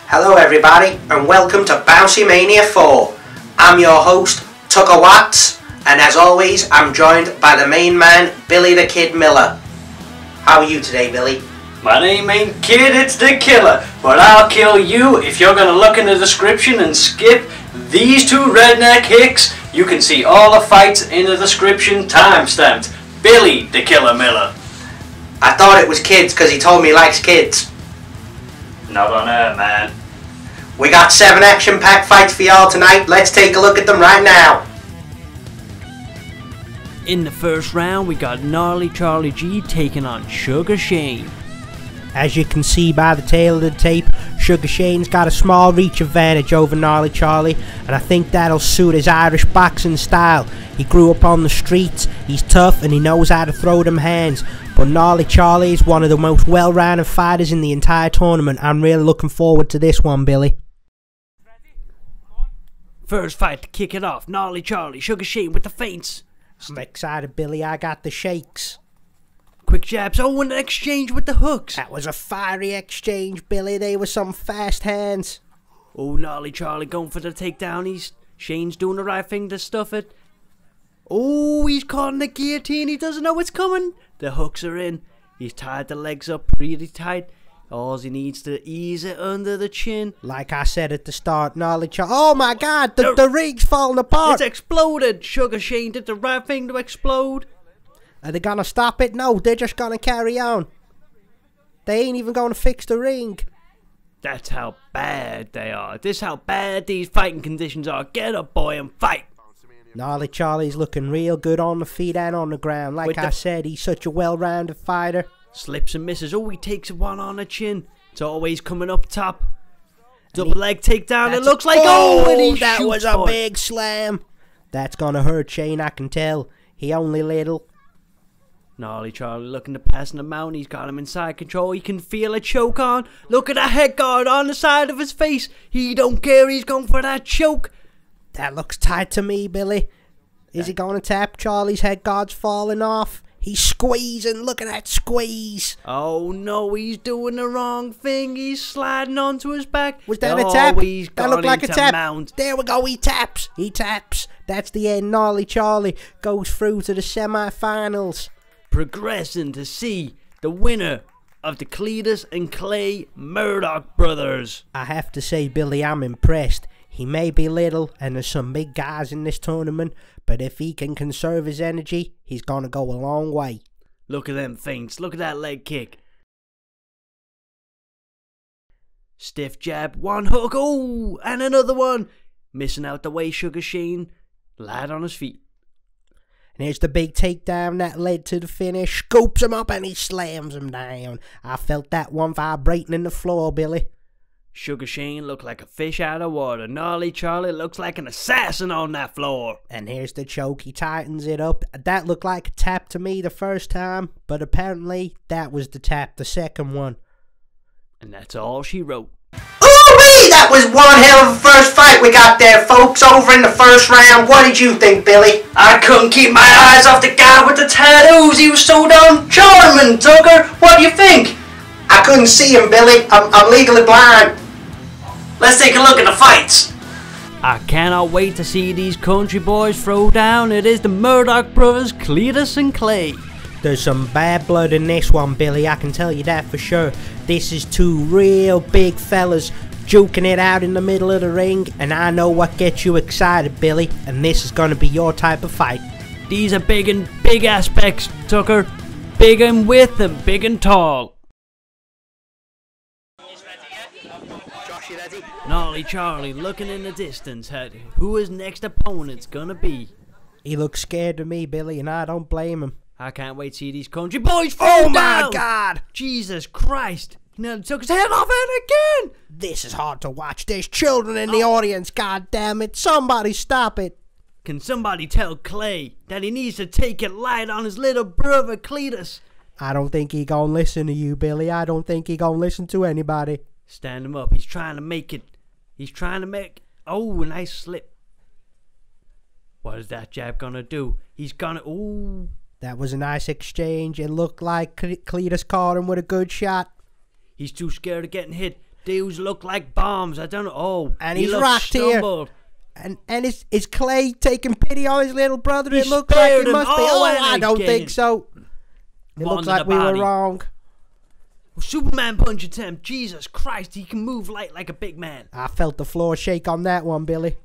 Hello everybody and welcome to Bouncymania 4. I'm your host, Tucker Watts, and as always I'm joined by the main man, Billy the Kid Miller. How are you today, Billy? My name ain't Kid, it's the Killer, but I'll kill you if you're gonna look in the description and skip these two redneck hicks. You can see all the fights in the description, time-stamped. Billy the Killer Miller. I thought it was kids because he told me he likes kids. Not on air, man. We got 7 action-packed fights for y'all tonight. Let's take a look at them right now. In the first round, we got Gnarly Charlie G taking on Sugar Shane. As you can see by the tail of the tape, Sugar Shane's got a small reach advantage over Gnarly Charlie, and I think that'll suit his Irish boxing style. He grew up on the streets, he's tough and he knows how to throw them hands. But Gnarly Charlie is one of the most well-rounded fighters in the entire tournament. I'm really looking forward to this one, Billy. First fight to kick it off, Gnarly Charlie, Sugar Shane with the feints. I'm excited, Billy. I got the shakes. Quick jabs, oh, and an exchange with the hooks. That was a fiery exchange, Billy. They were some fast hands. Oh, Gnarly Charlie going for the takedown. Shane's doing the right thing to stuff it. Oh, he's caught in the guillotine. He doesn't know what's coming. The hooks are in. He's tied the legs up really tight. All he needs to ease it under the chin. Like I said at the start, Gnarly Charlie. Oh my God, the ring's falling apart. It's exploded. Sugar Shane did the right thing to explode. Are they gonna stop it? No, they're just gonna carry on. They ain't even gonna fix the ring. That's how bad they are. This is how bad these fighting conditions are. Get up, boy, and fight. Gnarly Charlie's looking real good on the feet and on the ground. Like I said, he's such a well-rounded fighter. Slips and misses. Oh, he takes one on the chin. It's always coming up top. Double leg takedown. It looks like, and he that shoots was a big slam. That's gonna hurt Shane, I can tell. He only little. Gnarly Charlie looking to pass him out. He's got him inside control. He can feel a choke on. Look at the head guard on the side of his face. He don't care. He's going for that choke. That looks tight to me, Billy. Is he going to tap? Charlie's head guard's falling off. He's squeezing. Look at that squeeze. Oh, no. He's doing the wrong thing. He's sliding onto his back. Was that a tap? That looked like a tap. Mount. There we go. He taps. He taps. That's the end. Gnarly Charlie goes through to the semi-finals. Progressing to see the winner of the Cletus and Clay Murdoch brothers. I have to say, Billy, I'm impressed. He may be little, and there's some big guys in this tournament, but if he can conserve his energy, he's going to go a long way. Look at them feints. Look at that leg kick. Stiff jab, one hook, oh, and another one. Missing out the way, Sugar Shane. Lad on his feet. And here's the big takedown that led to the finish. Scoops him up and he slams him down. I felt that one vibrating in the floor, Billy. Sugar Shane looked like a fish out of water. Gnarly Charlie looks like an assassin on that floor. And here's the choke. He tightens it up. That looked like a tap to me the first time, but apparently that was the tap, the second one. And that's all she wrote. Ooh-wee! That was one hell of a first fight we got there, folks. Over in the first round. What did you think, Billy? I couldn't keep my eyes off the guy with the tattoos. He was so damn charming, Tucker. What do you think? I couldn't see him, Billy. I'm legally blind. Let's take a look at the fights. I cannot wait to see these country boys throw down. It is the Murdoch brothers, Cletus and Clay. There's some bad blood in this one, Billy. I can tell you that for sure. This is two real big fellas juking it out in the middle of the ring, and I know what gets you excited, Billy, and this is going to be your type of fight. These are big aspects, Tucker. Big in width and big and tall. Gnarly Charlie looking in the distance at who his next opponent's gonna be. He looks scared to me, Billy, and I don't blame him. I can't wait to see these country boys fall down. My God! Jesus Christ! He nearly took his head off it again! This is hard to watch. There's children in the audience, God damn it. Somebody stop it. Can somebody tell Clay that he needs to take it light on his little brother Cletus? I don't think he gonna listen to you, Billy. I don't think he gonna listen to anybody. Stand him up. He's trying to make it. He's trying to make... Oh, a nice slip. What is that jab gonna do? He's gonna... Ooh. That was a nice exchange. It looked like Cletus caught him with a good shot. He's too scared of getting hit. These look like bombs. I don't know. Oh, And he he's looks rocked here. stumbled. And is Clay taking pity on his little brother? He It looks like spared it him. must be. Oh, Oh, and I don't again. think so. It One looks to like the we were body. wrong. Superman punch attempt. Jesus Christ, he can move light like a big man. I felt the floor shake on that one, Billy.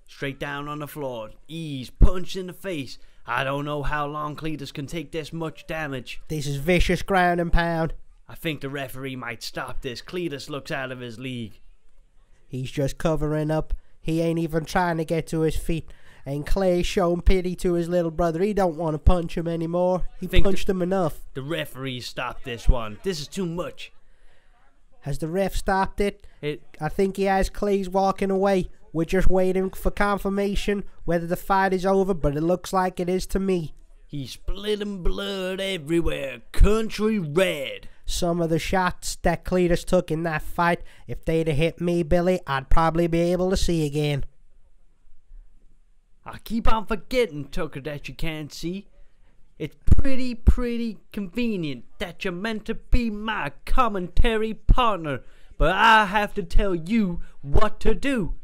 Straight down on the floor. Ease, punch in the face. I don't know how long Cletus can take this much damage. This is vicious ground and pound. I think the referee might stop this. Cletus looks out of his league. He's just covering up. He ain't even trying to get to his feet. And Clay's showing pity to his little brother. He don't want to punch him anymore. He punched him enough. The referee stopped this one. This is too much. Has the ref stopped it? I think he has. Clay's walking away. We're just waiting for confirmation whether the fight is over, but it looks like it is to me. He's splitting blood everywhere. Country red. Some of the shots that Cletus took in that fight, if they'd have hit me, Billy, I'd probably be able to see again. I keep on forgetting, Tucker, that you can't see. It's pretty convenient that you're meant to be my commentary partner, but I have to tell you what to do.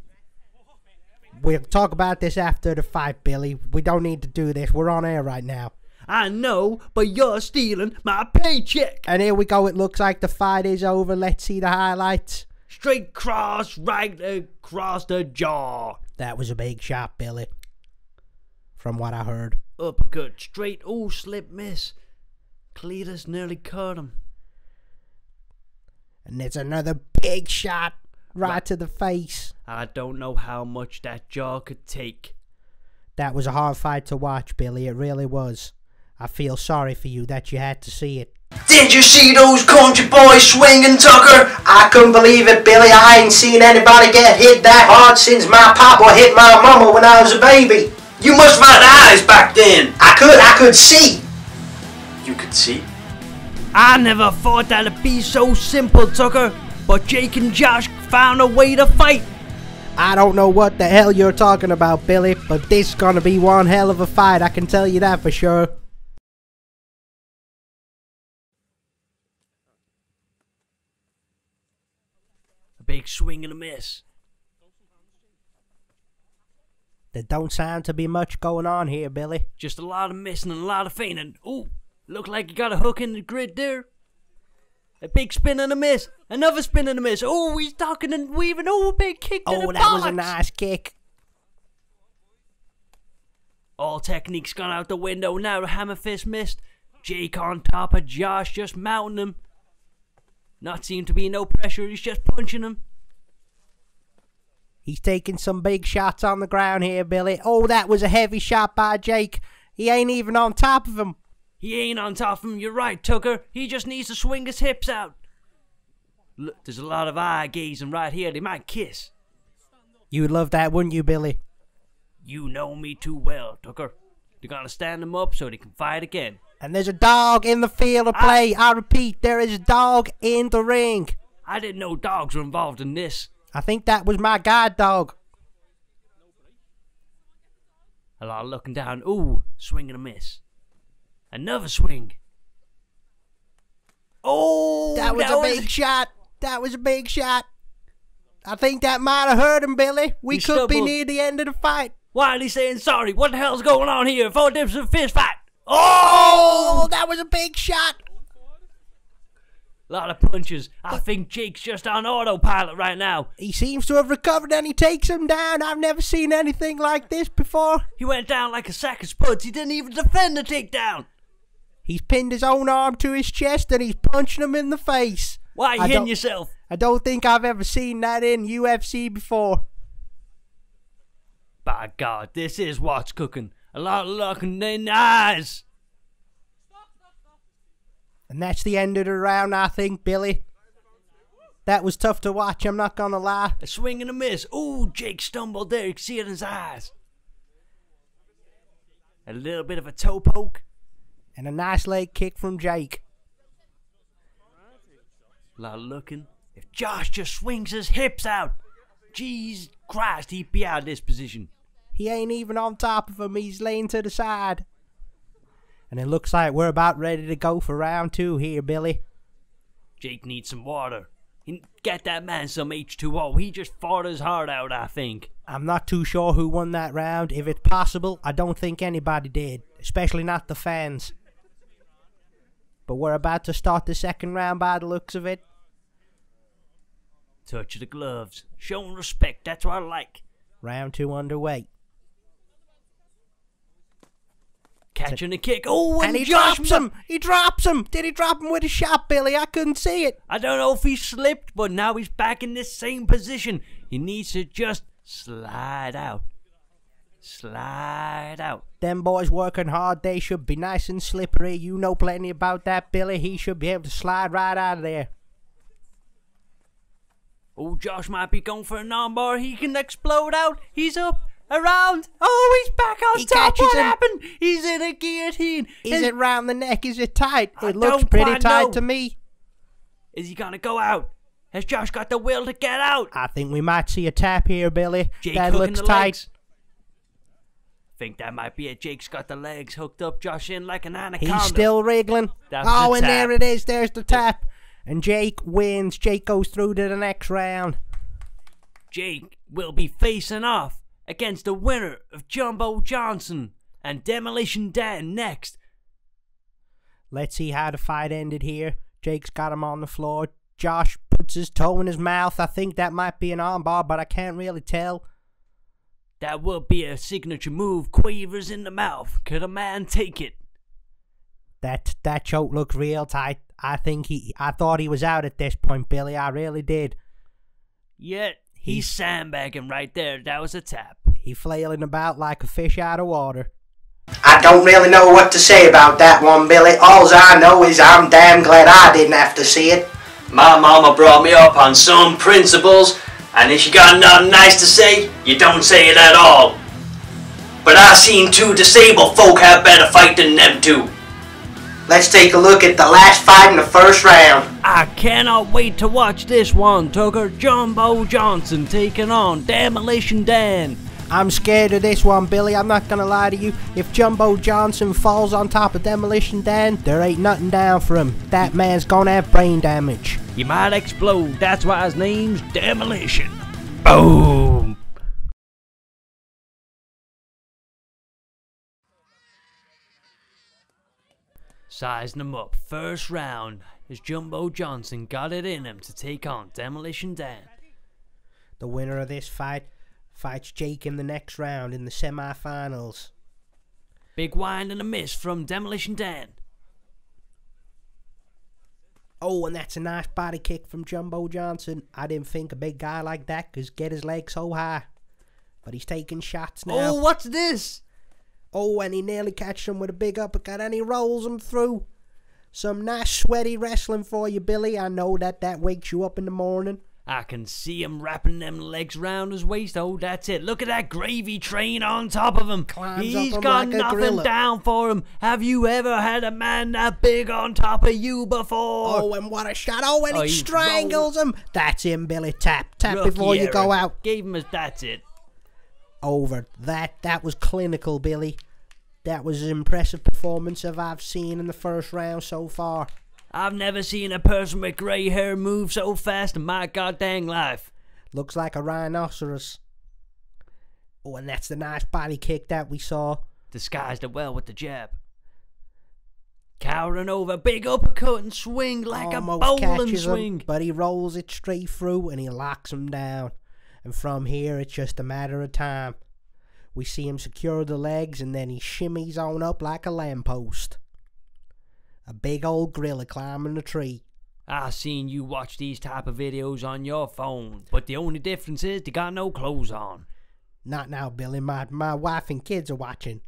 We'll talk about this after the fight, Billy. We don't need to do this. We're on air right now. I know, but you're stealing my paycheck. And here we go. It looks like the fight is over. Let's see the highlights. Straight cross, right across the jaw. That was a big shot, Billy. From what I heard. Uppercut, straight, oh, slip miss. Cletus nearly caught him. And there's another big shot right to the face. I don't know how much that jaw could take. That was a hard fight to watch, Billy. It really was. I feel sorry for you that you had to see it. Did you see those country boys swinging, Tucker? I couldn't believe it, Billy. I ain't seen anybody get hit that hard since my papa hit my mama when I was a baby. You must have had eyes back then. I could see. You could see? I never thought that'd be so simple, Tucker. But Jake and Josh found a way to fight. I don't know what the hell you're talking about, Billy, but this is gonna be one hell of a fight. I can tell you that for sure. A big swing and a miss. There don't sound to be much going on here, Billy. Just a lot of missing and a lot of feinting. Ooh, look like you got a hook in the grid there. A big spin and a miss. Another spin and a miss. Oh, he's ducking and weaving. Oh, a big kick to the Oh, that was a bollocks. nice kick. All technique's gone out the window now. The hammer fist missed. Jake on top of Josh, just mounting him. Not seem to be no pressure. He's just punching him. He's taking some big shots on the ground here, Billy. Oh, that was a heavy shot by Jake. He ain't even on top of him. He ain't on top of him. You're right, Tucker. He just needs to swing his hips out. Look, there's a lot of eye gazing right here. They might kiss. You'd love that, wouldn't you, Billy? You know me too well, Tucker. They're gonna stand him up so they can fight again. And there's a dog in the field of play. I repeat, there is a dog in the ring. I didn't know dogs were involved in this. I think that was my guide dog. A lot of looking down. Ooh, swing and a miss. Another swing. Oh, That was a big shot. That was a big shot. I think that might have hurt him, Billy. We He could be stumbled. near the end of the fight. Why are they saying sorry? What the hell's going on here? Four dips and fist fight. Oh, that was a big shot. A lot of punches. I think Jake's just on autopilot right now. He seems to have recovered and he takes him down. I've never seen anything like this before. He went down like a sack of spuds. He didn't even defend the takedown. He's pinned his own arm to his chest and he's punching him in the face. Why are you hitting yourself? I don't think I've ever seen that in UFC before. By God, this is what's cooking. A lot of looking in the eyes. And that's the end of the round, I think, Billy. That was tough to watch, I'm not gonna lie. A swing and a miss. Ooh, Jake stumbled there. You can see it in his eyes. A little bit of a toe poke. And a nice leg kick from Jake. A lot of looking. If Josh just swings his hips out, jeez Christ, he'd be out of this position. He ain't even on top of him, he's laying to the side. And it looks like we're about ready to go for round 2 here, Billy. Jake needs some water. Get that man some H2O. He just fought his heart out, I think. I'm not too sure who won that round. If it's possible, I don't think anybody did, especially not the fans. But we're about to start the second round by the looks of it. Touch of the gloves. Showing respect, that's what I like. Round 2 underway. Catching a kick. Oh, and he drops him! He drops him! Did he drop him with a shot, Billy? I couldn't see it. I don't know if he slipped, but now he's back in this same position. He needs to just slide out. Slide out. Them boys working hard. They should be nice and slippery. You know plenty about that, Billy. He should be able to slide right out of there. Oh, Josh might be going for an armbar. He can explode out. He's up. Around! Oh, he's back on top! What happened? He's in a guillotine! Is it round the neck? Is it tight? It looks pretty tight to me. Is he gonna go out? Has Josh got the will to get out? I think we might see a tap here, Billy. Jake that looks tight. Think that might be it. Jake's got the legs hooked up Josh in like an anaconda. He's still wriggling. Oh, and there it is. There's the tap. And Jake wins. Jake goes through to the next round. Jake will be facing off against the winner of Jumbo Johnson and Demolition Dan next. Let's see how the fight ended here. Jake's got him on the floor. Josh puts his toe in his mouth. I think that might be an armbar, but I can't really tell. That will be a signature move. Quavers in the mouth. Could a man take it? That choke looked real tight. I thought he was out at this point, Billy. I really did. Yet he's sandbagging right there. That was a tap. He's flailing about like a fish out of water. I don't really know what to say about that one, Billy. All I know is I'm damn glad I didn't have to see it. My mama brought me up on some principles, and if you got nothing nice to say, you don't say it at all. But I seen 2 disabled folk have better fight than them 2. Let's take a look at the last fight in the first round. I cannot wait to watch this one, Tucker. Jumbo Johnson taking on Demolition Dan. I'm scared of this one, Billy. I'm not gonna lie to you. If Jumbo Johnson falls on top of Demolition Dan, there ain't nothing down for him. That man's gonna have brain damage. He might explode. That's why his name's Demolition. Boom! Sizing him up. First round. As Jumbo Johnson got it in him to take on Demolition Dan. The winner of this fight fights Jake in the next round in the semi-finals. Big wind and a miss from Demolition Dan. Oh, and that's a nice body kick from Jumbo Johnson. I didn't think a big guy like that could get his legs so high. But he's taking shots now. Oh, what's this? Oh, and he nearly catches him with a big uppercut and he rolls him through. Some nice sweaty wrestling for you, Billy. I know that wakes you up in the morning. I can see him wrapping them legs round his waist. Oh, that's it. Look at that gravy train on top of him. He's got nothing down for him. Have you ever had a man that big on top of you before? Oh, and what a shot. Oh, and he strangles him. That's him, Billy. Tap before you go out. Gave him his, that's it. Over. That was clinical, Billy. That was an impressive performance I've seen in the first round so far. I've never seen a person with grey hair move so fast in my goddamn life. Looks like a rhinoceros. Oh, and that's the nice body kick that we saw. Disguised it well with the jab. Cowering over, big uppercut and swing like almost a bowling swing. But he rolls it straight through and he locks him down. And from here, it's just a matter of time. We see him secure the legs and then he shimmies on up like a lamppost. A big old gorilla climbing a tree. I seen you watch these type of videos on your phone, but the only difference is they got no clothes on. Not now, Billy. My wife and kids are watching.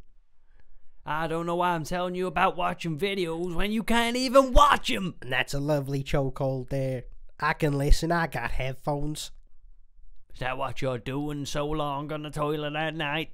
I don't know why I'm telling you about watching videos when you can't even watch them. And that's a lovely chokehold there. I can listen. I got headphones. Is that what you're doing so long on the toilet at night?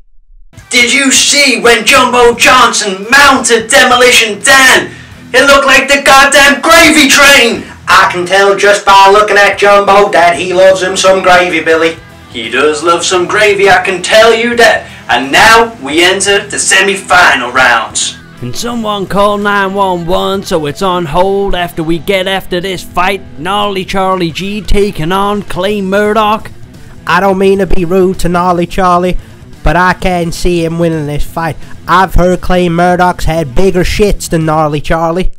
Did you see when Jumbo Johnson mounted Demolition Dan? It looked like the goddamn gravy train! I can tell just by looking at Jumbo that he loves him some gravy, Billy. He does love some gravy, I can tell you that. And now we enter the semi-final rounds. Can someone call 911 so it's on hold after we get after this fight? Gnarly Charlie G taking on Clay Murdoch. I don't mean to be rude to Gnarly Charlie, but I can't see him winning this fight. I've heard Clay Murdoch's had bigger shits than Gnarly Charlie.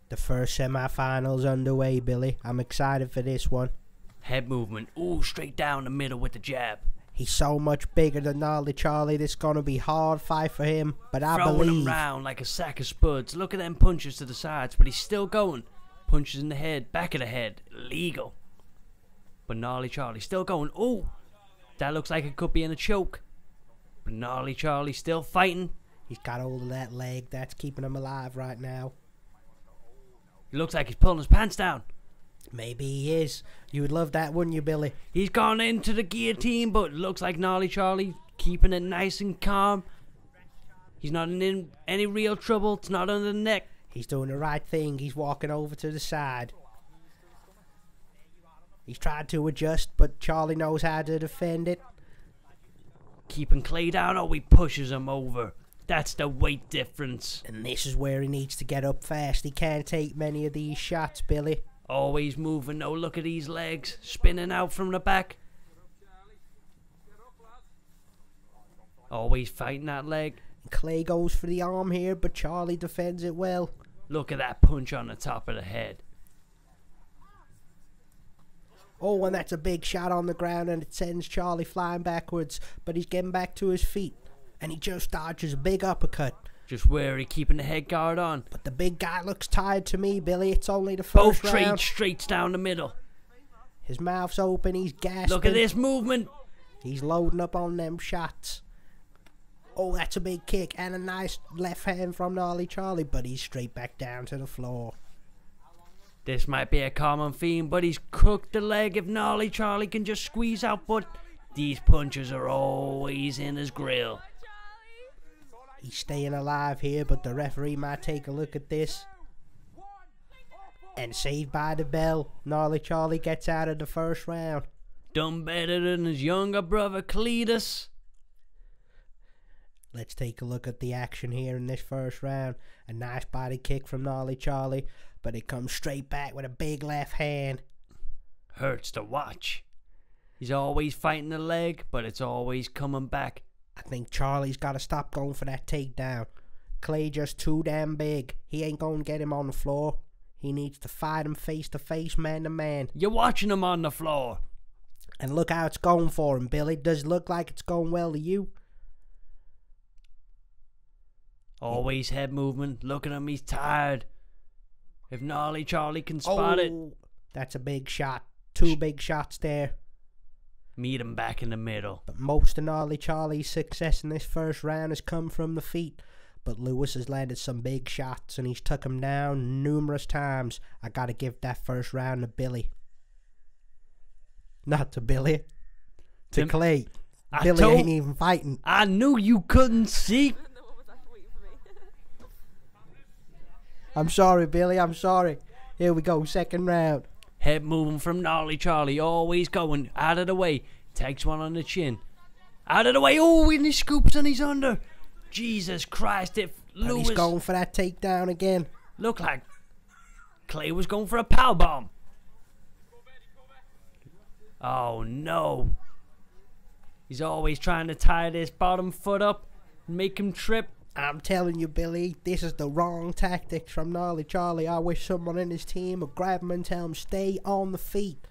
The first semi-final's underway, Billy. I'm excited for this one. Head movement. Ooh, straight down the middle with the jab. He's so much bigger than Gnarly Charlie. This gonna be a hard fight for him, but I Throwing believe. him round like a sack of spuds. Look at them punches to the sides, but he's still going. Punches in the head, back of the head. Legal. But Gnarly Charlie still going. Ooh, that looks like it could be in a choke. But Gnarly Charlie still fighting. He's got hold of that leg. That's keeping him alive right now. It looks like he's pulling his pants down. Maybe he is. You would love that, wouldn't you, Billy? He's gone into the guillotine, but looks like Gnarly Charlie keeping it nice and calm. He's not in any real trouble. It's not under the neck. He's doing the right thing. He's walking over to the side. He's tried to adjust, but Charlie knows how to defend it. Keeping Clay down, oh, he pushes him over. That's the weight difference. And this is where he needs to get up fast. He can't take many of these shots, Billy. Always moving. Oh, look at these legs. Spinning out from the back. Always fighting that leg. Clay goes for the arm here, but Charlie defends it well. Look at that punch on the top of the head. Oh, and that's a big shot on the ground, and it sends Charlie flying backwards. But he's getting back to his feet, and he just dodges a big uppercut. Just wary, keeping the head guard on. But the big guy looks tired to me, Billy. It's only the first Both round. trade straights down the middle. His mouth's open. He's gasping. Look at this movement. He's loading up on them shots. Oh, that's a big kick and a nice left hand from Gnarly Charlie, but he's straight back down to the floor. This might be a common theme, but he's cooked the leg if Gnarly Charlie can just squeeze out, but these punches are always in his grill. He's staying alive here, but the referee might take a look at this. And saved by the bell. Gnarly Charlie gets out of the first round. Done better than his younger brother Cletus. Let's take a look at the action here in this first round. A nice body kick from Gnarly Charlie, but it comes straight back with a big left hand. Hurts to watch. He's always fighting the leg, but it's always coming back. I think Charlie's got to stop going for that takedown. Clay just too damn big. He ain't going to get him on the floor. He needs to fight him face to face, man to man. You're watching him on the floor. And look how it's going for him, Billy. Does it look like it's going well to you? Always head movement. Look at him, he's tired. If Gnarly Charlie can spot it. That's a big shot. Two big shots there. Meet him back in the middle. But most of Gnarly Charlie's success in this first round has come from the feet. But Lewis has landed some big shots and he's took him down numerous times. I gotta give that first round to Billy. Not to Billy. To Clay. Billy ain't even fighting. I knew you couldn't see. I'm sorry, Billy. I'm sorry. Here we go. Second round. Head moving from Gnarly Charlie. Always going. Out of the way. Takes one on the chin. Out of the way. Oh, and he scoops and he's under. Jesus Christ. If Lewis... He's going for that takedown again. Looked like Clay was going for a powerbomb. Oh, no. He's always trying to tie this bottom foot up and make him trip. I'm telling you, Billy, this is the wrong tactics from Gnarly Charlie. I wish someone in his team would grab him and tell him stay on the feet.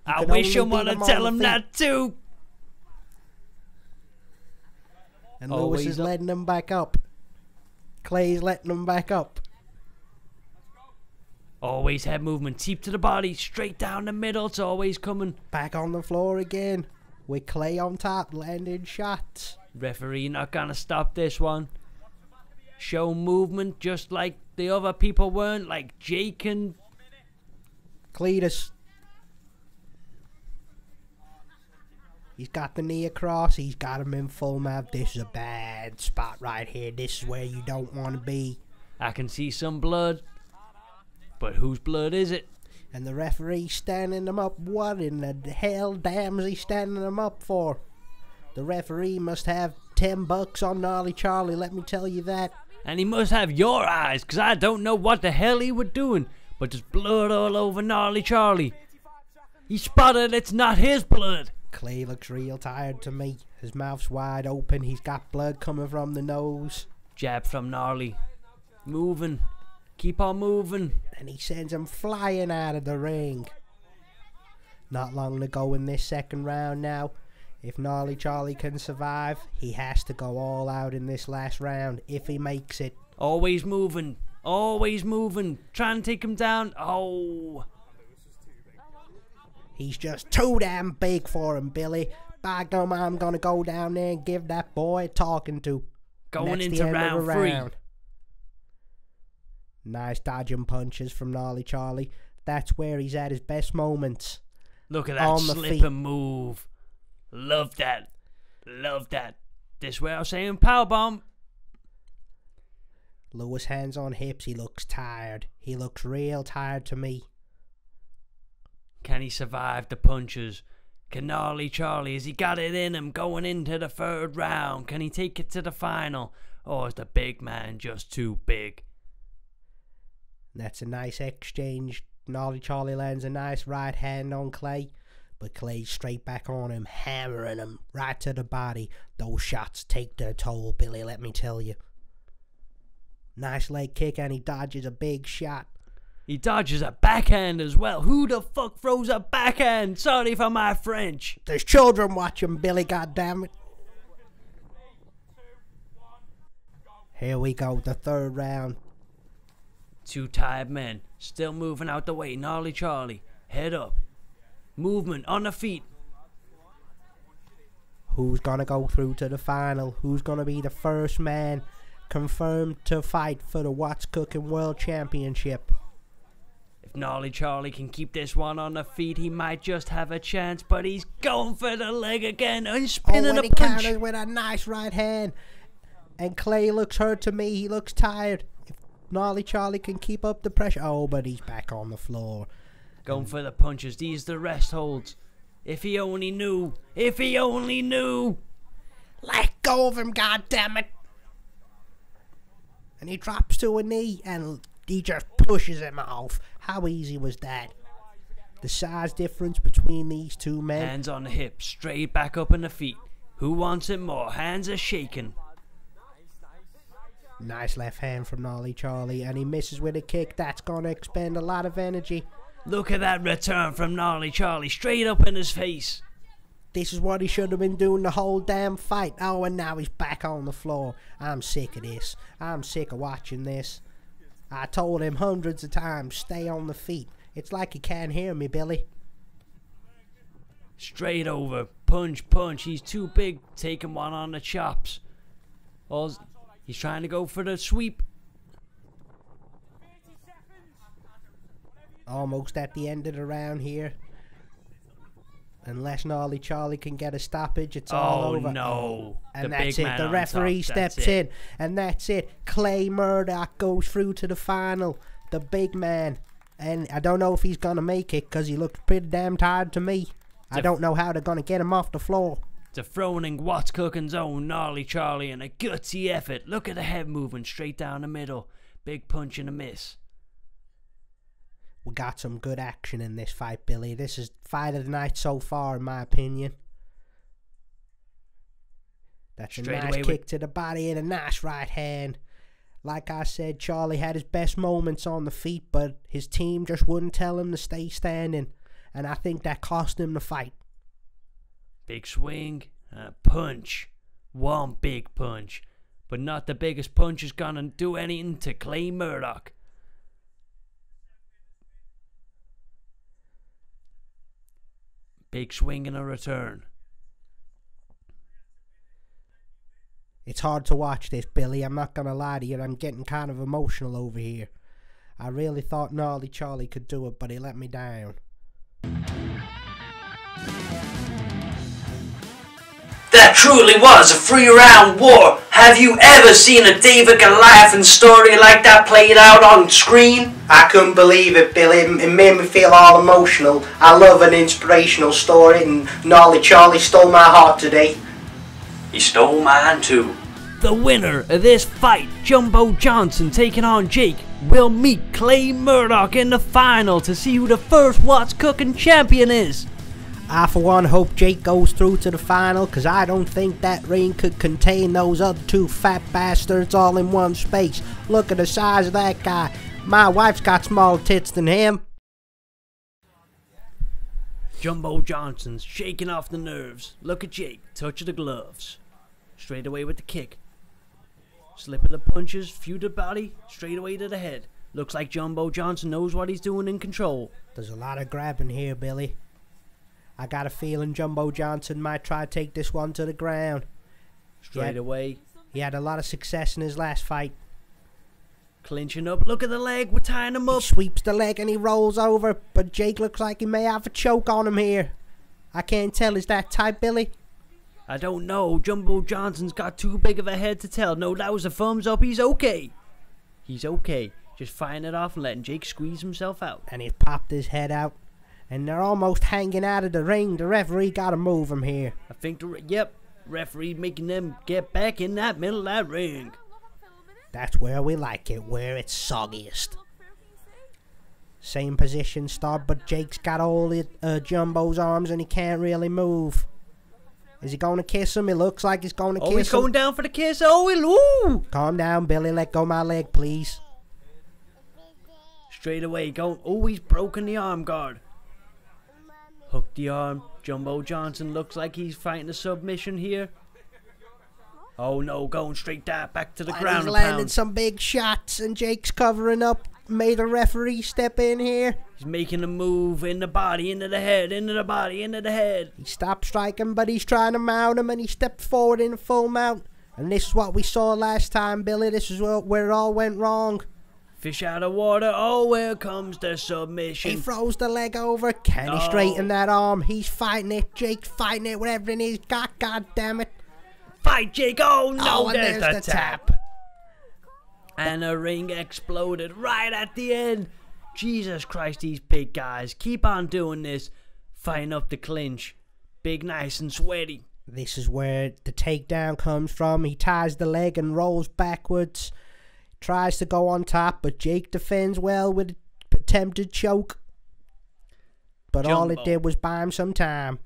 I wish someone would tell him that too. And Lewis is letting him back up. Clay's letting him back up. Always head movement, deep to the body, straight down the middle. It's always coming. Back on the floor again, with Clay on top, landing shots. Referee not gonna stop this one. Show movement just like the other people weren't, like Jake and Cletus. He's got the knee across. He's got him in full mount. This is a bad spot right here. This is where you don't want to be. I can see some blood. But whose blood is it? And the referee standing him up. What in the hell damn is he standing him up for? The referee must have $10 on Gnarly Charlie, let me tell you that. And he must have your eyes, 'cause I don't know what the hell he was doing. But there's blood all over Gnarly Charlie. He spotted it's not his blood. Clay looks real tired to me. His mouth's wide open. He's got blood coming from the nose. Jab from Gnarly. Moving. Keep on moving. And he sends him flying out of the ring. Not long to go in this second round now. If Gnarly Charlie can survive, he has to go all out in this last round if he makes it. Always moving. Always moving. Trying to take him down. Oh. He's just too damn big for him, Billy. By gum, I'm gonna go down there and give that boy a talking to. Going into round 3. Nice dodging punches from Gnarly Charlie. That's where he's at his best moments. Look at that On the slip feet. and move. Love that. Love that. This way I'm saying powerbomb. Lewis hands on hips. He looks tired. He looks real tired to me. Can he survive the punches? Can Gnarly Charlie, has he got it in him going into the 3rd round? Can he take it to the final? Or is the big man just too big? That's a nice exchange. Gnarly Charlie lands a nice right hand on Clay. But Clay's straight back on him, hammering him right to the body. Those shots take their toll, Billy, let me tell you. Nice leg kick, and he dodges a big shot. He dodges a backhand as well. Who the fuck throws a backhand? Sorry for my French. There's children watching, Billy, goddammit. Here we go, the 3rd round. 2 tired men, still moving out the way. Gnarly Charlie, head up. Movement on the feet. Who's gonna go through to the final? Who's gonna be the first man confirmed to fight for the What's Cookin' World Championship? If Gnarly Charlie can keep this one on the feet, he might just have a chance, but he's going for the leg again and spinning when a he punch. counters with a nice right hand. And Clay looks hurt to me. He looks tired. If Gnarly Charlie can keep up the pressure. Oh, but he's back on the floor. Going for the punches. These the rest holds. If he only knew. If he only knew. Let go of him, goddammit. And he drops to a knee and he just pushes him off. How easy was that? The size difference between these two men. Hands on the hips. Straight back up on the feet. Who wants it more? Hands are shaking. Nice left hand from Gnarly Charlie, and he misses with a kick. That's going to expend a lot of energy. Look at that return from Gnarly Charlie. Straight up in his face. This is what he should have been doing the whole damn fight. Oh, and now he's back on the floor. I'm sick of this. I'm sick of watching this. I told him hundreds of times, stay on the feet. It's like he can't hear me, Billy. Straight over. Punch, punch. He's too big. Taking one on the chops. He's trying to go for the sweep. Almost at the end of the round here. Unless Gnarly Charlie can get a stoppage, it's all over. Oh, no. And The that's big it. man The on referee top. That's steps it. in. And that's it. Clay Murdoch goes through to the final. The big man. And I don't know if he's going to make it because he looks pretty damn tired to me. I don't know how they're going to get him off the floor. Dethroning What's Cookin's own Gnarly Charlie in a gutsy effort. Look at the head moving straight down the middle. Big punch and a miss. We got some good action in this fight, Billy. This is fight of the night so far, in my opinion. That's a nice kick to the body and a nice right hand. Like I said, Charlie had his best moments on the feet, but his team just wouldn't tell him to stay standing. And I think that cost him the fight. Big swing and a punch. One big punch. But not the biggest punch is gonna do anything to Clay Murdoch. Big swing and a return. It's hard to watch this, Billy. I'm not going to lie to you. I'm getting kind of emotional over here. I really thought Gnarly Charlie could do it, but he let me down. The That truly was a 3-round war. Have you ever seen a David Goliath story like that played out on screen? I couldn't believe it, Billy. It made me feel all emotional. I love an inspirational story, and Gnarly Charlie stole my heart today. He stole mine too. The winner of this fight, Jumbo Johnson taking on Jake, will meet Clay Murdoch in the final to see who the first What's Cookin' champion is. I for one hope Jake goes through to the final, cause I don't think that ring could contain those other two fat bastards all in one space. Look at the size of that guy. My wife's got smaller tits than him. Jumbo Johnson's shaking off the nerves. Look at Jake, touch of the gloves. Straight away with the kick. Slip of the punches, few to the body, straight away to the head. Looks like Jumbo Johnson knows what he's doing in control. There's a lot of grabbing here, Billy. I got a feeling Jumbo Johnson might try to take this one to the ground. Straight away. He had a lot of success in his last fight. Clinching up, look at the leg, we're tying him up. He sweeps the leg and he rolls over, but Jake looks like he may have a choke on him here. I can't tell, is that tight, Billy? I don't know, Jumbo Johnson's got too big of a head to tell. No, that was a thumbs up, he's okay. He's okay, just firing it off and letting Jake squeeze himself out. And he's popped his head out. And they're almost hanging out of the ring. The referee gotta move him here. I think referee making them get back in that middle of that ring. That's where we like it, where it's soggiest. Same position start, but Jake's got all Jumbo's arms and he can't really move. Is he going to kiss him? It looks like he's going to kiss him. Oh, he's going down for the kiss. Ooh! Calm down, Billy. Let go my leg, please. Straight away, going. Oh, he's broken the arm guard. Hook the arm. Jumbo Johnson looks like he's fighting a submission here. Oh no, going straight back to the ground. He's landed some big shots and Jake's covering up. Made a referee step in here. He's making a move in the body, into the head, into the body, into the head. He stopped striking, but he's trying to mount him and he stepped forward in a full mount. And this is what we saw last time, Billy. This is where it all went wrong. Fish out of water. Oh, here comes the submission. He throws the leg over. Can he straighten that arm? He's fighting it. Jake's fighting it with everything he's got. God damn it. Fight, Jake. Oh, no. And there's the tap. And the ring exploded right at the end. Jesus Christ, these big guys. Keep on doing this. Fighting up the clinch. Big, nice, and sweaty. This is where the takedown comes from. He ties the leg and rolls backwards. Tries to go on top, but Jake defends well with an attempted choke. But Jumbo. all it did was buy him some time.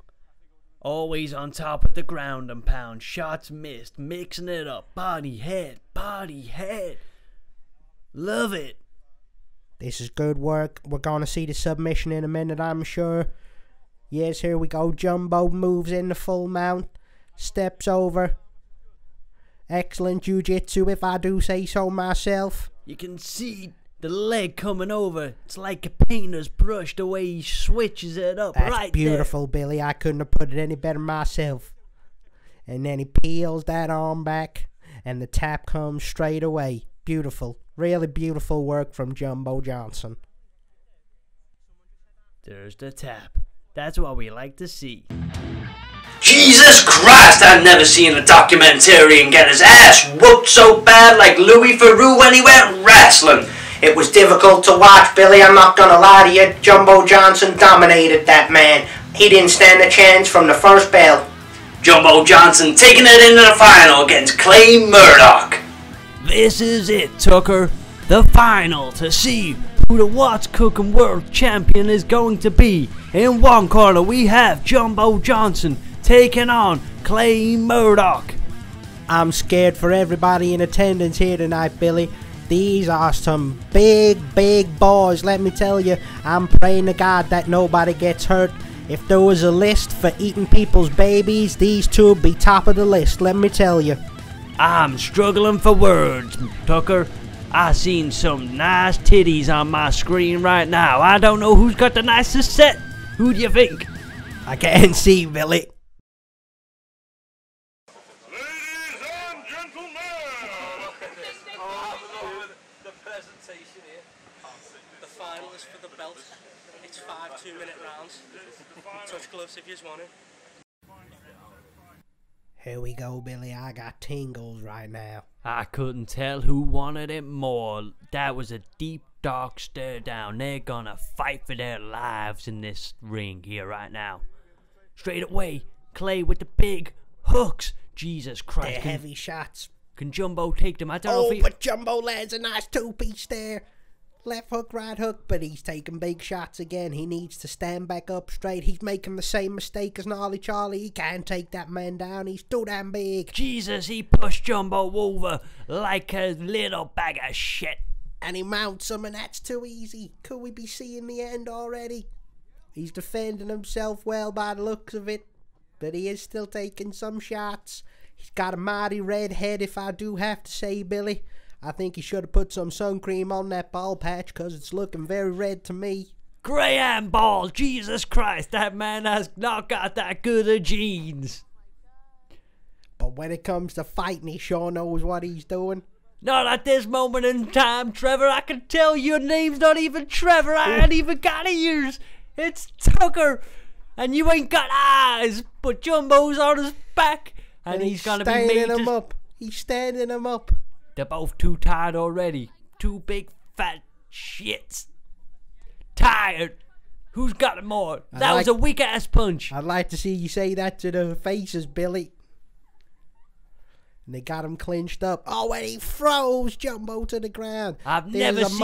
Always on top of the ground and pound. Shots missed. Mixing it up. Body, head. Body, head. Love it. This is good work. We're going to see the submission in a minute, I'm sure. Yes, here we go. Jumbo moves in the full mount. Steps over. Excellent jiu-jitsu, if I do say so myself. You can see the leg coming over. It's like a painter's brush, the way he switches it up. That's right beautiful, there. Billy. I couldn't have put it any better myself. And then he peels that arm back, and the tap comes straight away. Beautiful. Really beautiful work from Jumbo Johnson. There's the tap. That's what we like to see. Jesus Christ, I've never seen a documentarian get his ass whooped so bad like Louis Theroux when he went wrestling. It was difficult to watch, Billy, I'm not gonna lie to you. Jumbo Johnson dominated that man. He didn't stand a chance from the first bell. Jumbo Johnson taking it into the final against Clay Murdoch. This is it, Tucker. The final to see who the What's Cookin' World Champion is going to be. In one corner we have Jumbo Johnson taking on Clay Murdoch. I'm scared for everybody in attendance here tonight, Billy. These are some big boys, let me tell you. I'm praying to God that nobody gets hurt. If there was a list for eating people's babies, these two would be top of the list, let me tell you. I'm struggling for words, Tucker. I seen some nice titties on my screen right now. I don't know who's got the nicest set. Who do you think? I can't see, Billy. Ladies and gentlemen, the presentation here. The final is for the belt. It's 5 2-minute rounds. Touch gloves if you want it. Here we go, Billy. I got tingles right now. I couldn't tell who wanted it more. That was a deep, dark stare down. They're gonna fight for their lives in this ring here right now. Straight away, Clay with the big hooks. Jesus Christ. They're heavy shots. Can Jumbo take them? I don't know Oh, if he... but Jumbo lands a nice two-piece there. Left hook, right hook, but he's taking big shots again. He needs to stand back up straight. He's making the same mistake as Gnarly Charlie. He can't take that man down. He's too damn big. Jesus, he pushed Jumbo over like a little bag of shit. And he mounts him, and that's too easy. Could we be seeing the end already? He's defending himself well by the looks of it, but he is still taking some shots. He's got a mighty red head, if I do have to say, Billy. I think he should have put some sun cream on that ball patch, because it's looking very red to me. Graham Ball, Jesus Christ, that man has not got that good of genes. But when it comes to fighting, he sure knows what he's doing. Not at this moment in time, Trevor. I can tell your name's not even Trevor. I ain't even got ears. It's Tucker. And you ain't got eyes. But Jumbo's on his back. And he's gonna be made standing him to... up. He's standing him up. They're both too tired already. Two big fat shits. Tired. Who's got it more? That was a weak ass punch. I'd like to see you say that to their faces, Billy. And they got him clinched up. Oh, and he throws Jumbo to the ground. I've There's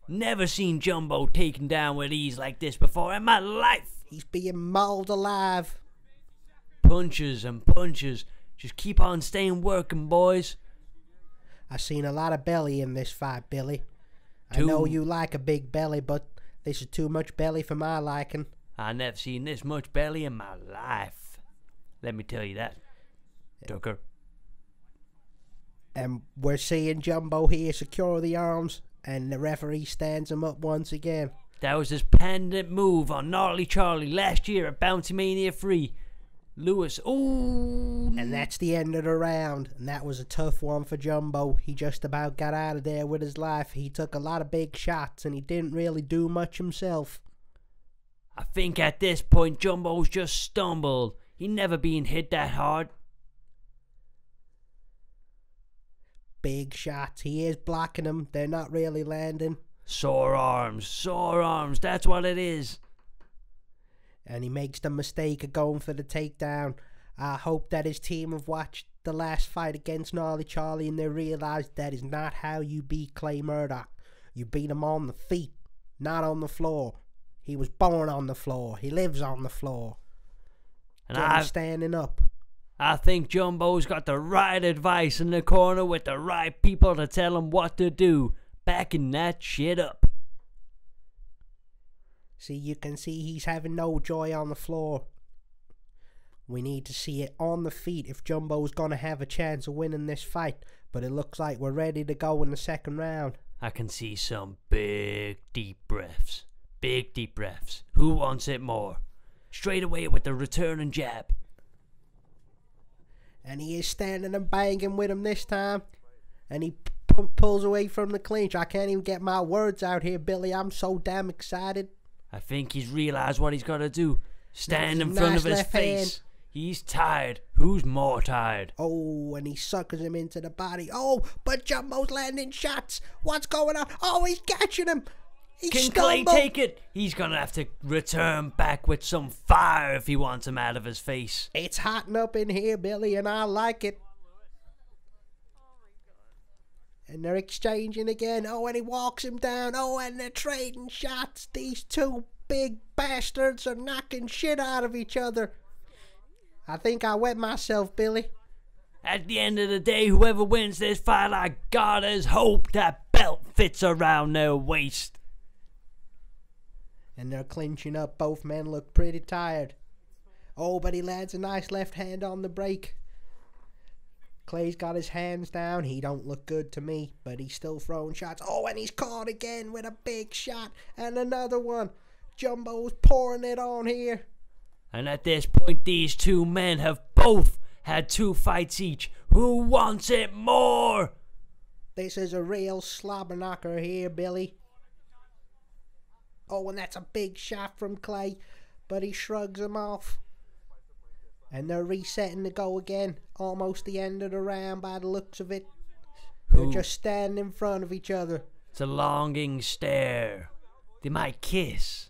never seen Jumbo taken down with ease like this before in my life. He's being mauled alive. Punches and punches. Just keep on staying working, boys. I've seen a lot of belly in this fight, Billy. I know you like a big belly, but this is too much belly for my liking. I never seen this much belly in my life. Let me tell you that, Tucker. And we're seeing Jumbo here secure the arms, and the referee stands him up once again. That was his pendant move on Gnarly Charlie last year at Bouncymania Iv. Lewis, ooh. And that's the end of the round, and that was a tough one for Jumbo. He just about got out of there with his life. He took a lot of big shots, and he didn't really do much himself. I think at this point Jumbo's just stumbled. He never been hit that hard. Big shots. He is blocking them. They're not really landing. Sore arms, that's what it is. And he makes the mistake of going for the takedown. I hope that his team have watched the last fight against Gnarly Charlie and they realize that is not how you beat Clay Murdoch. You beat him on the feet, not on the floor. He was born on the floor. He lives on the floor. And I'm standing up. I think Jumbo's got the right advice in the corner with the right people to tell him what to do. Backing that shit up. See, you can see he's having no joy on the floor. We need to see it on the feet if Jumbo's going to have a chance of winning this fight. But it looks like we're ready to go in the second round. I can see some big deep breaths. Big deep breaths. Who wants it more? Straight away with the returning jab. And he is standing and banging with him this time. And he pulls away from the clinch. I can't even get my words out here, Billy. I'm so damn excited. I think he's realized what he's got to do. Stand in front of his face. He's tired. Who's more tired? Oh, and he suckers him into the body. Oh, but Jumbo's landing shots. What's going on? Oh, he's catching him. Can Clay take it? He's going to have to return back with some fire if he wants him out of his face. It's hotting up in here, Billy, and I like it. And they're exchanging again. Oh, and he walks him down. Oh, and they're trading shots. These two big bastards are knocking shit out of each other. I think I wet myself, Billy. At the end of the day, whoever wins this fight, I gotta hope that belt fits around their waist. And they're clinching up. Both men look pretty tired. Oh, but he lands a nice left hand on the break. Clay's got his hands down. He don't look good to me, but he's still throwing shots. Oh, and he's caught again with a big shot. And another one. Jumbo's pouring it on here. And at this point, these two men have both had 2 fights each. Who wants it more? This is a real slobber knocker here, Billy. Oh, and that's a big shot from Clay, but he shrugs him off. And they're resetting to go again. Almost the end of the round by the looks of it. Who? They're just standing in front of each other. It's a longing stare. They might kiss.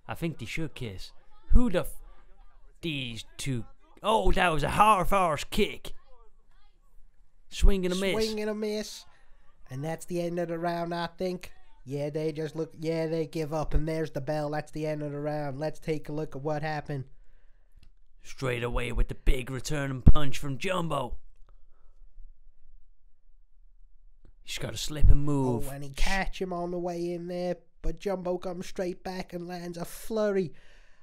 I think they should kiss. Who the these two? Oh, that was a half-arse kick. Swing and a miss. Swing and a miss. And that's the end of the round, I think. Yeah, they just look. Yeah, they give up. And there's the bell. That's the end of the round. Let's take a look at what happened. Straight away with the big returning punch from Jumbo. He's got to slip and move. Oh, and he catch him on the way in there. But Jumbo comes straight back and lands a flurry.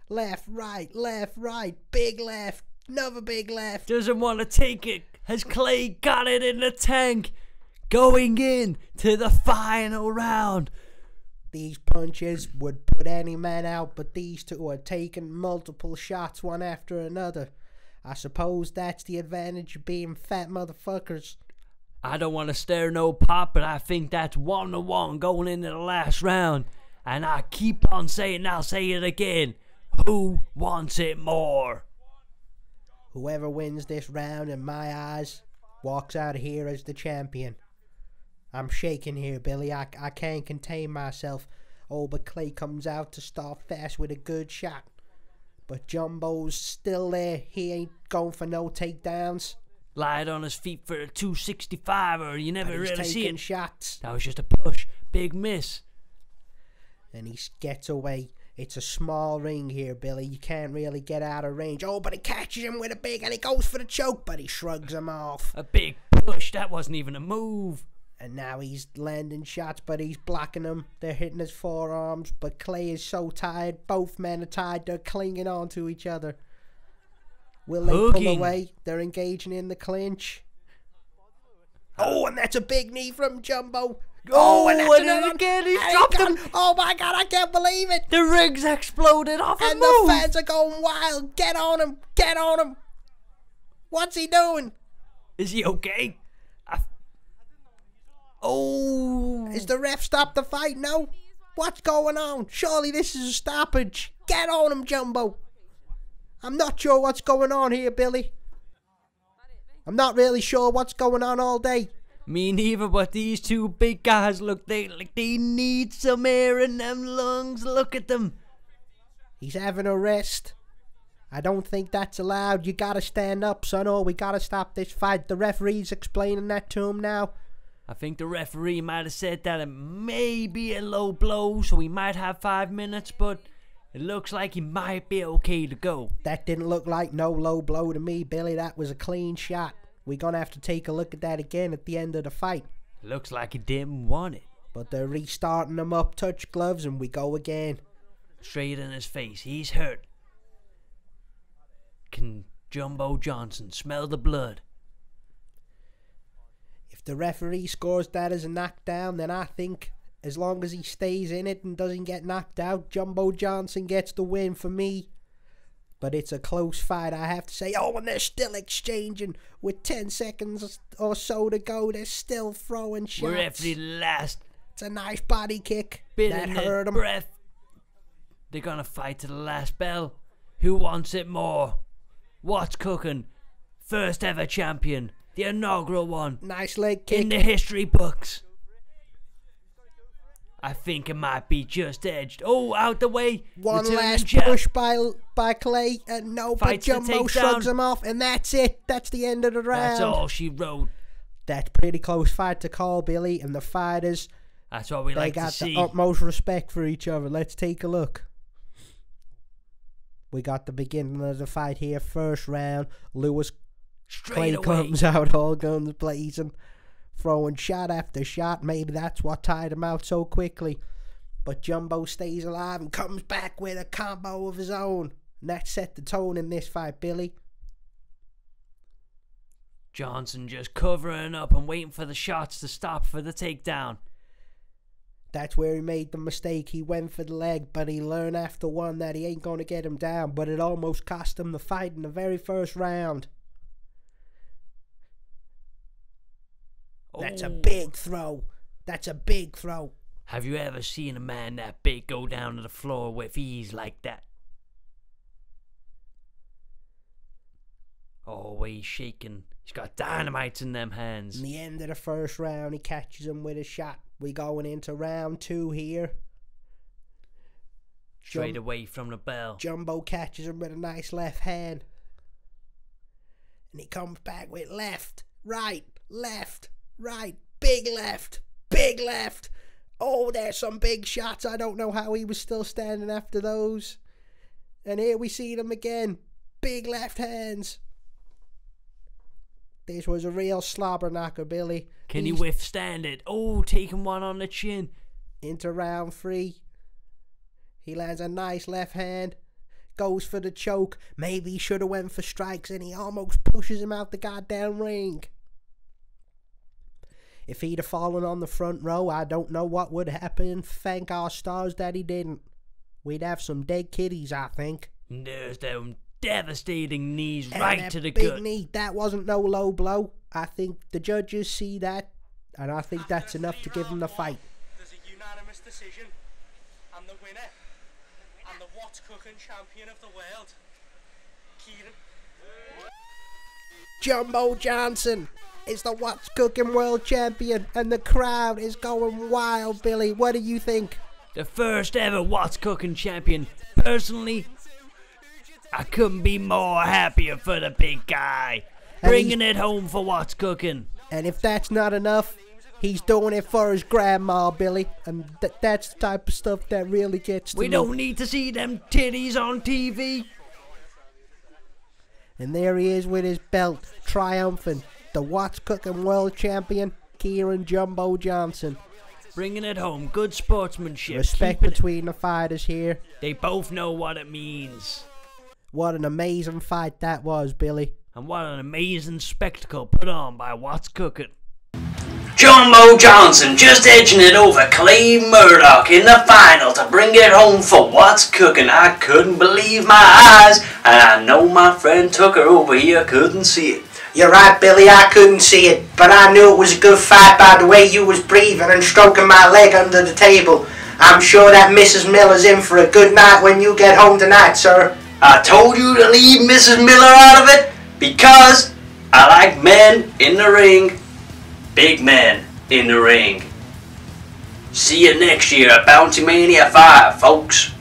Left, right, big left, another big left. Doesn't want to take it. Has Clay got it in the tank? Going in to the final round. These punches would put any man out, but these two are taking multiple shots one after another. I suppose that's the advantage of being fat motherfuckers. I don't want to stir no pot, but I think that's 1-1 going into the last round. And I keep on saying, I'll say it again. Who wants it more? Whoever wins this round, in my eyes, walks out of here as the champion. I'm shaking here, Billy. I can't contain myself. Oh, but Clay comes out to start fast with a good shot. But Jumbo's still there. He ain't going for no takedowns. Lied on his feet for a 265, or you never really see it. Shots. That was just a push. Big miss. And he gets away. It's a small ring here, Billy. You can't really get out of range. Oh, but he catches him with a big, and he goes for the choke, but he shrugs him off. A big push. That wasn't even a move. And now he's landing shots, but he's blocking them. They're hitting his forearms, but Clay is so tired. Both men are tired. They're clinging on to each other. Will they pull away? They're engaging in the clinch. Oh, and that's a big knee from Jumbo. Oh, and that's another again. He's dropped him. Oh my God, I can't believe it. The ring's exploded off a move. And the fans are going wild. Get on him. Get on him. What's he doing? Is he okay? Oh. Is the ref stopped the fight? No. What's going on? Surely this is a stoppage. Get on him, Jumbo. I'm not sure what's going on here, Billy. I'm not really sure what's going on all day. Me neither, but these two big guys look like they need some air in them lungs. Look at them. He's having a rest. I don't think that's allowed. You gotta stand up, son. Oh, we gotta stop this fight. The referee's explaining that to him now. I think the referee might have said that it may be a low blow, so he might have 5 minutes, but it looks like he might be okay to go. That didn't look like no low blow to me, Billy. That was a clean shot. We're gonna have to take a look at that again at the end of the fight. Looks like he didn't want it. But they're restarting him up, touch gloves, and we go again. Straight in his face. He's hurt. Can Jumbo Johnson smell the blood? If the referee scores that as a knockdown, then I think as long as he stays in it and doesn't get knocked out, Jumbo Johnson gets the win for me. But it's a close fight, I have to say. Oh, and they're still exchanging with 10 seconds or so to go. They're still throwing shots. We're after the last. It's a nice body kick. Bit that in hurt him. Breath. They're gonna fight to the last bell. Who wants it more? What's cooking? First ever champion. The inaugural one. Nice leg kick. In the history books. I think it might be just edged. Oh, out the way. One last push by Clay. And no, but Jumbo shrugs him off. And that's it. That's the end of the round. That's all she wrote. That's pretty close fight to call, Billy. And the fighters, that's what we like to see. They got the utmost respect for each other. Let's take a look. We got the beginning of the fight here. First round. Clay comes out all guns blazing, throwing shot after shot. Maybe that's what tied him out so quickly. But Jumbo stays alive and comes back with a combo of his own. And that set the tone in this fight, Billy. Johnson just covering up and waiting for the shots to stop for the takedown. That's where he made the mistake. He went for the leg, but he learned after one that he ain't going to get him down. But it almost cost him the fight in the very first round. That's a big throw. That's a big throw. Have you ever seen a man that big go down to the floor with ease like that? Oh, he's shaking. He's got dynamites in them hands. In the end of the first round, he catches him with a shot. We going into round 2 here. Straight away from the bell. Jumbo catches him with a nice left hand. And he comes back with left, right, big left, big left. Oh, there's some big shots. I don't know how he was still standing after those. And here we see them again. Big left hands. This was a real slobber knocker, Billy. Can he withstand it? Oh, taking one on the chin. Into round 3. He lands a nice left hand. Goes for the choke. Maybe he should have went for strikes, and he almost pushes him out the goddamn ring. If he'd have fallen on the front row, I don't know what would happen. Thank our stars that he didn't. We'd have some dead kitties, I think. There's them devastating knees And right that to the big gut. knee, that wasn't no low blow. I think the judges see that, and I think that's enough to give him the fight. There's a unanimous decision, and the winner, and the What's Cookin' champion of the world, Kieran. Jumbo Johnson is the What's Cookin' world champion, and the crowd is going wild, Billy. What do you think? The first ever What's Cookin' champion. Personally, I couldn't be more happier for the big guy. Bringing it home for What's Cookin'. And if that's not enough, he's doing it for his grandma, Billy. And that's the type of stuff that really gets to We me. don't need to see them titties on TV. And there he is with his belt, triumphant. The What's Cookin' world champion, Kieran Jumbo Johnson. Bringing it home. Good sportsmanship. Respect Keeping it- between the fighters here. They both know what it means. What an amazing fight that was, Billy. And what an amazing spectacle put on by What's Cookin'. Jumbo Johnson just edging it over Clay Murdoch in the final to bring it home for What's Cookin'. I couldn't believe my eyes, and I know my friend Tucker over here couldn't see it. You're right, Billy, I couldn't see it, but I knew it was a good fight by the way you was breathing and stroking my leg under the table. I'm sure that Mrs. Miller's in for a good night when you get home tonight, sir. I told you to leave Mrs. Miller out of it because I like men in the ring, big men in the ring. See you next year at Bouncymania 5, folks.